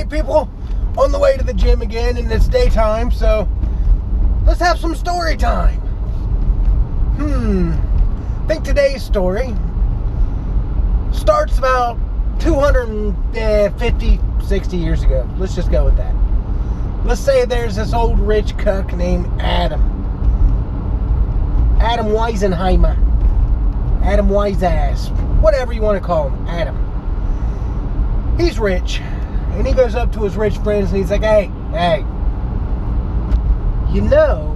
people, on the way to the gym again, and it's daytime, so let's have some story time. I think today's story starts about 250, 60 years ago. Let's just go with that. Let's say there's this old rich cuck named Adam Weisenheimer. Adam Weisass. Whatever you want to call him. Adam. He's rich. And he goes up to his rich friends and he's like, hey, you know,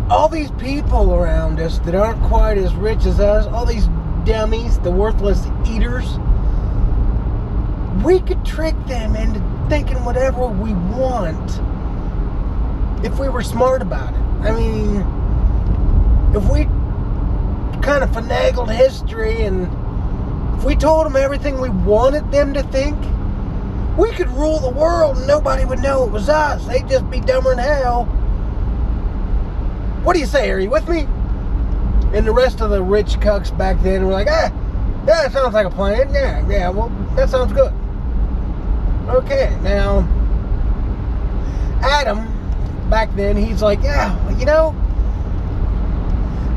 all these people around us that aren't quite as rich as us, all these dummies, the worthless eaters, we could trick them into thinking whatever we want if we were smart about it. I mean, if we kind of finagled history and if we told them everything we wanted them to think, we could rule the world and nobody would know it was us. They'd just be dumber than hell. What do you say? Are you with me? And the rest of the rich cucks back then were like, yeah, that sounds like a plan. Yeah, well, that sounds good. Okay, now, Adam, back then, he's like, yeah, you know,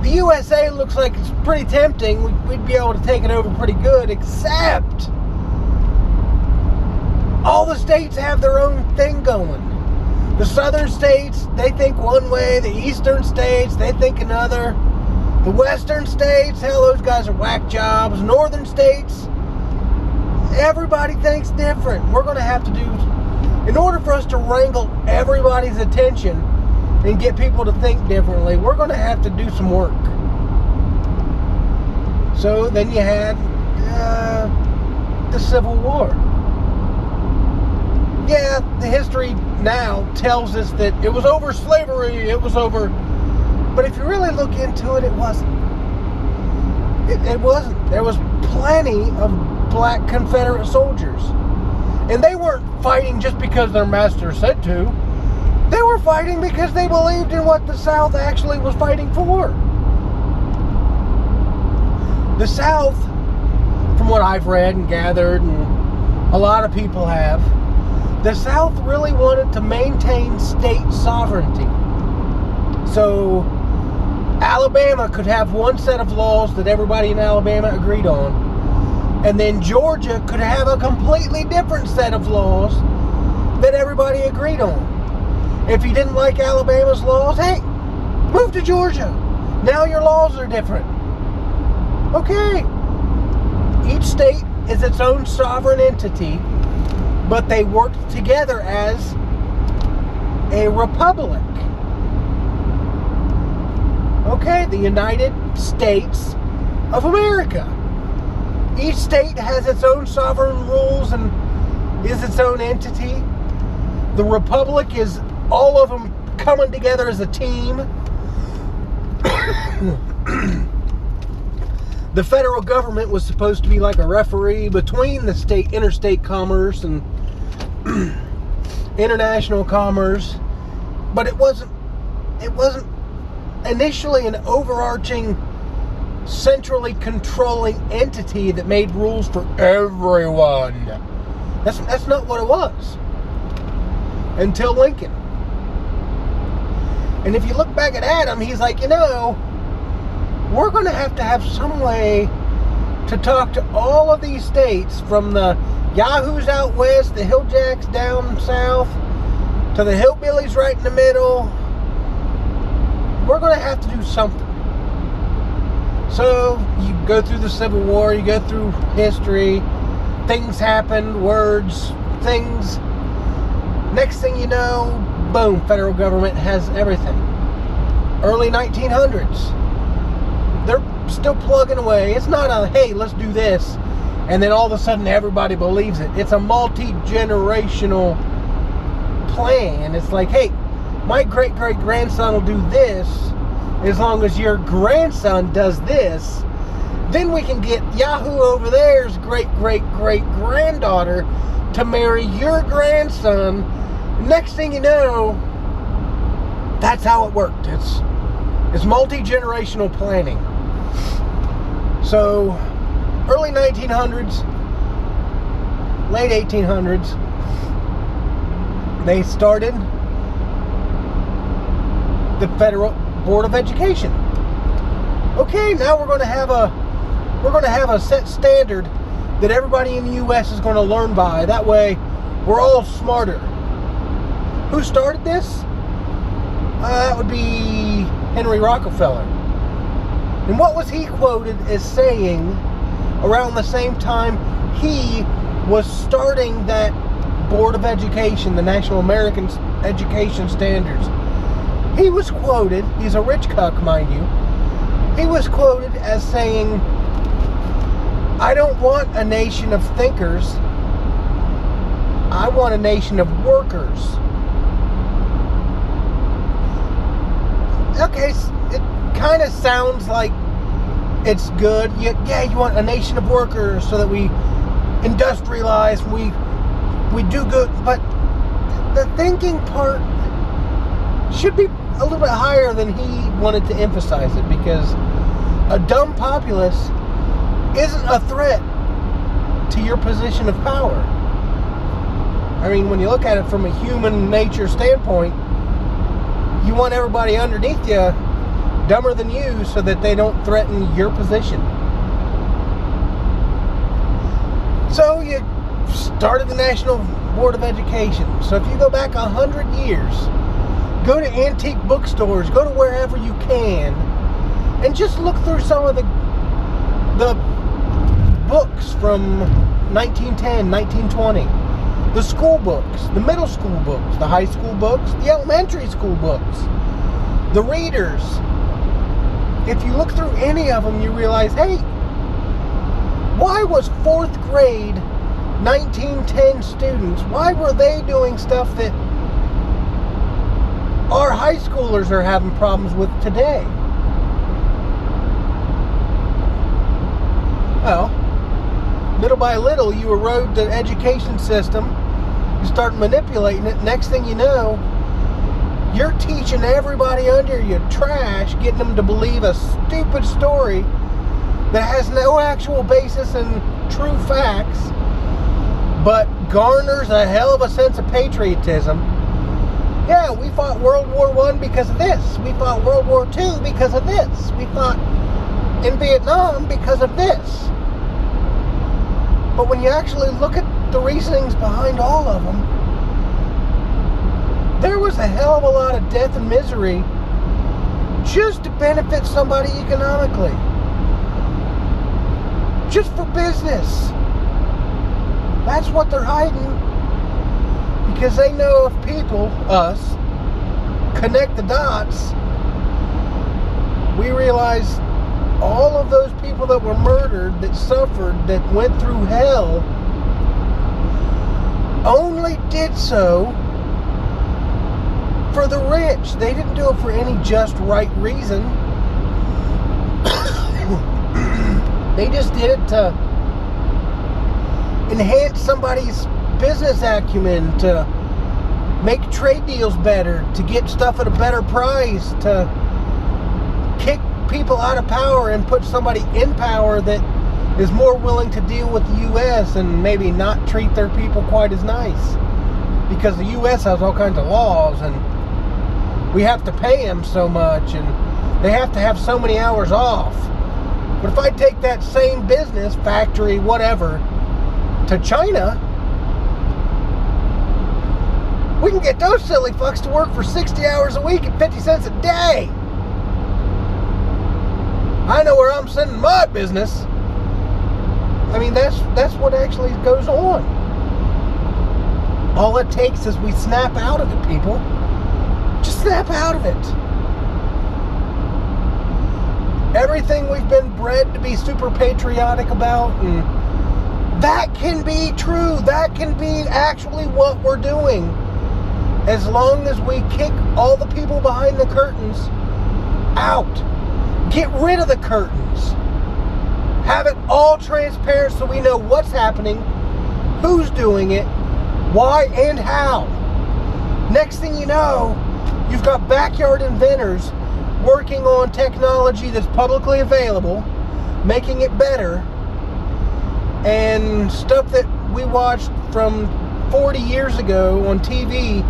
the USA looks like it's pretty tempting. We'd be able to take it over pretty good, except all the states have their own thing going. The southern states, they think one way. The eastern states, they think another. The western states, hell, those guys are whack jobs. Northern states, everybody thinks different. We're going to have to do, in order for us to wrangle everybody's attention and get people to think differently, we're going to have to do some work. So then you had the Civil War. Yeah, the history now tells us that it was over slavery, it was over, but if you really look into it, it wasn't. It wasn't. There was plenty of black Confederate soldiers. And they weren't fighting just because their master said to. They were fighting because they believed in what the South actually was fighting for. The South, from what I've read and gathered, and a lot of people have, the South really wanted to maintain state sovereignty. So Alabama could have one set of laws that everybody in Alabama agreed on, and then Georgia could have a completely different set of laws that everybody agreed on. If you didn't like Alabama's laws, hey, move to Georgia. Now your laws are different. Okay. Each state is its own sovereign entity, but they worked together as a republic. Okay, the United States of America. Each state has its own sovereign rules and is its own entity. The republic is all of them coming together as a team. The federal government was supposed to be like a referee between the interstate commerce and international commerce, but it wasn't initially an overarching, centrally controlling entity that made rules for everyone. That's not what it was until Lincoln. And if you look back at Adam, he's like, you know, we're going to have some way to talk to all of these states, from the Yahoos out west, the Hilljacks down south, to the Hillbillies right in the middle. We're going to have to do something. So you go through the Civil War, you go through history, things happen, words, things. Next thing you know, boom, federal government has everything. Early 1900s. They're still plugging away. It's not a, hey, let's do this, and then all of a sudden everybody believes it. It's a multi-generational plan. It's like, hey, my great-great-grandson will do this as long as your grandson does this. Then we can get Yahoo over there's great-great-great-granddaughter to marry your grandson. Next thing you know, that's how it worked. It's multi-generational planning. So, early 1900s, late 1800s, they started the Federal Board of Education. Okay, now we're going to have a set standard that everybody in the U.S. is going to learn by. That way, we're all smarter. Who started this? That would be Henry Rockefeller. And what was he quoted as saying around the same time he was starting that Board of Education, the National American Education Standards? He was quoted, he's a rich cuck, mind you, he was quoted as saying, "I don't want a nation of thinkers, I want a nation of workers." Okay, it kind of sounds like it's good. Yeah, you want a nation of workers so that we industrialize, we do good, but the thinking part should be a little bit higher than he wanted to emphasize it, because a dumb populace isn't a threat to your position of power. I mean, when you look at it from a human nature standpoint, you want everybody underneath you dumber than you so that they don't threaten your position. So you started the National Board of Education. So if you go back 100 years, go to antique bookstores, go to wherever you can, and just look through some of the books from 1910, 1920. The school books, the middle school books, the high school books, the elementary school books, the readers. If you look through any of them, you realize, hey, why was 4th grade 1910 students, why were they doing stuff that our high schoolers are having problems with today? Well, little by little, you erode the education system, you start manipulating it, next thing you know, you're teaching everybody under you trash, getting them to believe a stupid story that has no actual basis in true facts, but garners a hell of a sense of patriotism. Yeah, we fought World War I because of this. We fought World War II because of this. We fought in Vietnam because of this. But when you actually look at the reasonings behind all of them, there was a hell of a lot of death and misery just to benefit somebody economically. Just for business. That's what they're hiding. Because they know if people, us, connect the dots, we realize all of those people that were murdered, that suffered, that went through hell, only did so for the rich. They didn't do it for any just right reason. They just did it to enhance somebody's business acumen, to make trade deals better, to get stuff at a better price, to kick people out of power and put somebody in power that is more willing to deal with the U.S. and maybe not treat their people quite as nice. Because the U.S. has all kinds of laws, and we have to pay them so much, and they have to have so many hours off. But if I take that same business, factory, whatever, to China, we can get those silly fucks to work for 60 hours a week at 50 cents a day. I know where I'm sending my business. I mean, that's what actually goes on. All it takes is we snap out of it, people. Just snap out of it. Everything we've been bred to be super patriotic about, and that can be true. That can be actually what we're doing. As long as we kick all the people behind the curtains out. Get rid of the curtains. Have it all transparent so we know what's happening, who's doing it, why and how. Next thing you know, you've got backyard inventors working on technology that's publicly available, making it better, and stuff that we watched from 40 years ago on TV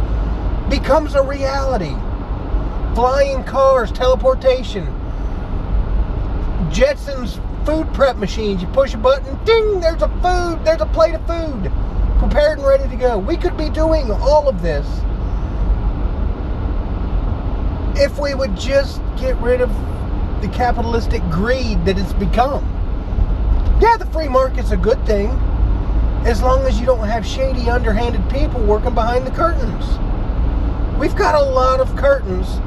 becomes a reality. Flying cars, teleportation, Jetsons food prep machines. You push a button, ding, there's a plate of food prepared and ready to go. We could be doing all of this if we would just get rid of the capitalistic greed that it's become. Yeah, the free market's a good thing, as long as you don't have shady, underhanded people working behind the curtains. We've got a lot of curtains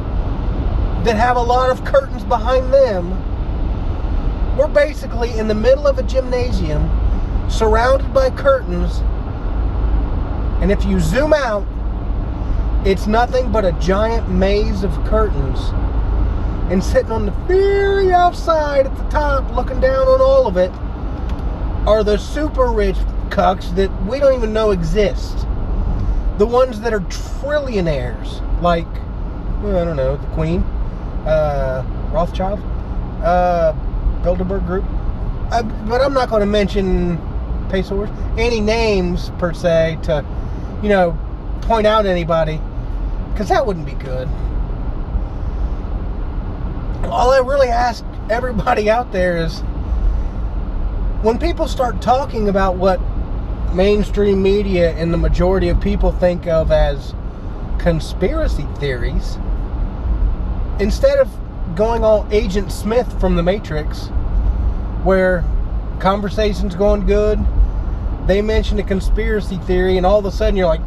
that have a lot of curtains behind them. We're basically in the middle of a gymnasium, surrounded by curtains, and if you zoom out, it's nothing but a giant maze of curtains. And sitting on the very outside at the top, looking down on all of it, are the super rich cucks that we don't even know exist. The ones that are trillionaires, like, well, I don't know, the Queen, Rothschild, Bilderberg Group. But I'm not going to mention pesos, any names per se to, point out anybody, because that wouldn't be good. All I really ask everybody out there is, when people start talking about what mainstream media and the majority of people think of as conspiracy theories, instead of going all Agent Smith from The Matrix, where conversation's going good, they mention a conspiracy theory, and all of a sudden you're like,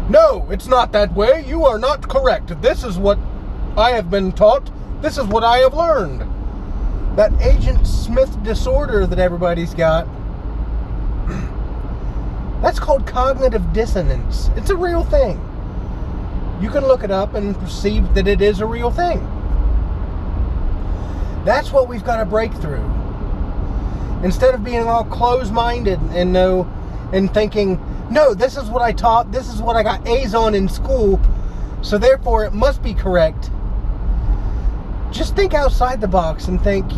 no, it's not that way, you are not correct, this is what I have been taught, this is what I have learned. That Agent Smith disorder that everybody's got, that's called cognitive dissonance. It's a real thing. You can look it up and perceive that it is a real thing. That's what we've got to break through. Instead of being all closed-minded and thinking, no, this is what I taught, this is what I got A's on in school, so therefore it must be correct. Just think outside the box and think,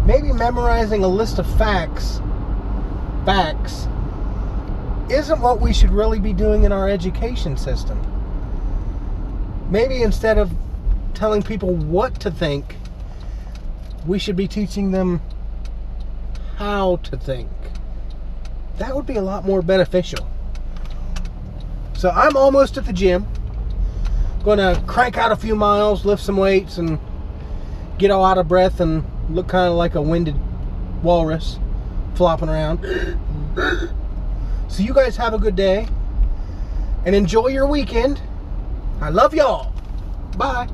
maybe memorizing a list of facts isn't what we should really be doing in our education system. Maybe instead of telling people what to think, we should be teaching them how to think. That would be a lot more beneficial. So I'm almost at the gym. Gonna crank out a few miles, lift some weights, and get all out of breath and look kind of like a winded walrus flopping around. So you guys have a good day and enjoy your weekend. I love y'all. Bye.